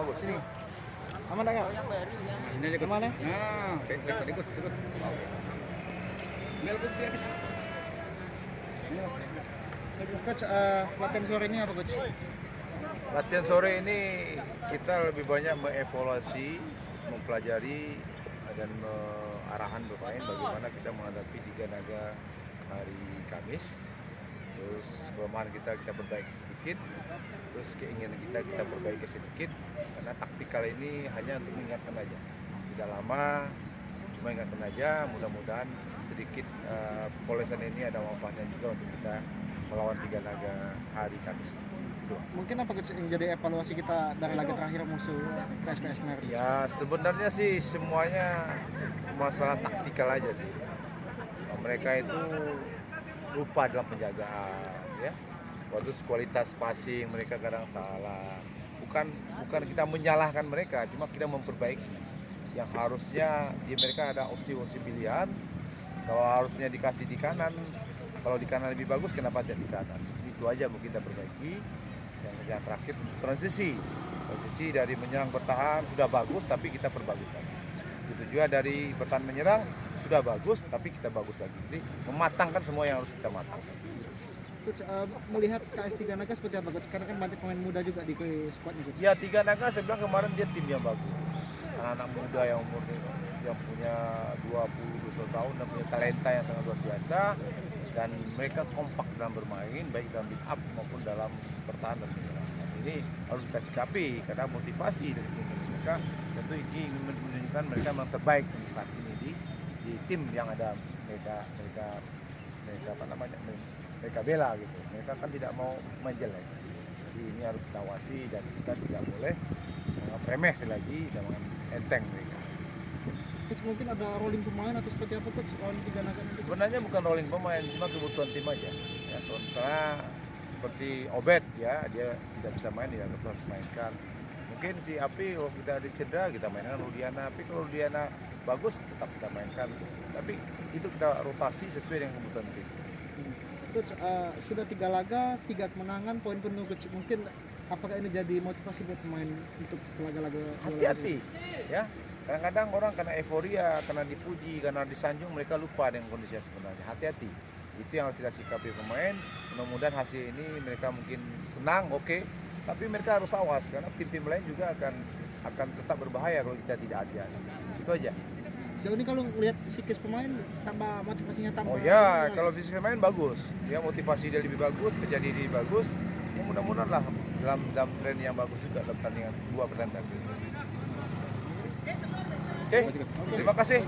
bagus. Sini. Aman tak, Kak? Ini ikut. Kemana? Nah, ikut. Oke. Ambil ikut dia. Coach, latihan sore ini apa, Coach? Latihan sore ini kita lebih banyak mengevaluasi, mempelajari dan arahan bermain bagaimana kita menghadapi Tiga Naga hari Kamis. Terus kelemahan kita perbaiki sedikit, terus keinginan kita perbaiki sedikit, karena taktikal ini hanya untuk mengingatkan aja. Tidak lama, cuma ingatkan aja, mudah-mudahan sedikit polesan ini ada manfaatnya juga untuk kita melawan Tiga Naga hari Kamis. Itu. Mungkin apa, Coach, yang jadi evaluasi kita dari laga terakhir musuh PSPS Semeru? Ya sebenarnya sih semuanya masalah taktikal aja sih. Mereka itu lupa dalam penjagaan, ya. Waktu kualitas passing mereka kadang salah. Bukan kita menyalahkan mereka, cuma kita memperbaiki. Yang harusnya di mereka ada opsi-opsi pilihan. Kalau harusnya dikasih di kanan, kalau di kanan lebih bagus, kenapa tidak di kanan? Itu aja mau kita perbaiki. Yang terakhir transisi dari menyerang bertahan sudah bagus, tapi kita perbagus lagi. Itu juga dari bertahan menyerang sudah bagus, tapi kita bagus lagi. Jadi mematangkan semua yang harus kita matangkan. Coach, melihat KS Tiga Naga seperti apa, Coach? Karena kan banyak pemain muda juga di squadnya, Coach. Ya Tiga Naga saya bilang kemarin dia tim yang bagus. Anak-anak muda yang umurnya yang punya 20 tahun dan punya talenta yang sangat luar biasa, dan mereka kompak dalam bermain baik dalam build up maupun dalam bertahan dan menyerang. Ini harus kita sikapi karena motivasi dari mereka tentu ini ingin menunjukkan mereka memang terbaik di saat ini di tim yang ada mereka apa namanya mereka bela gitu. Mereka kan tidak mau main jelek. Jadi ini harus kita awasi dan kita tidak boleh menganggap remeh lagi dan menganggap enteng mereka. Coach, mungkin ada rolling pemain atau seperti apa, Coach, lawan Tiga Naga nanti? Sebenarnya bukan rolling pemain, cuma kebutuhan tim aja. Ya, soalnya seperti Obed ya, dia tidak bisa main, dia harus mainkan. Mungkin si Api kalau kita ada cedera kita mainkan Rudiana, tapi kalau Rudiana bagus tetap kita mainkan. Tapi itu kita rotasi sesuai dengan kebutuhan tim. Coach, sudah 3 laga, 3 kemenangan, poin penuh, Coach. Mungkin apakah ini jadi motivasi buat pemain untuk laga-laga? Hati-hati ya. Kadang-kadang orang karena euforia, karena dipuji, karena disanjung, mereka lupa dengan kondisi yang sebenarnya. Hati-hati. Itu yang harus kita sikapi pemain. Mudah-mudahan hasil ini mereka mungkin senang, oke. Tapi mereka harus awas karena tim-tim lain juga akan tetap berbahaya kalau kita tidak hati-hati. Itu aja. Sejauh ini kalau lihat psikis pemain tambah motivasinya tambah. Oh ya, kalau psikis pemain bagus. Ya motivasi dia lebih bagus, kerja dia lebih bagus. Ya mudah-mudahan lah dalam tren yang bagus juga dalam pertandingan 2 pertandingan. Oke, terima kasih.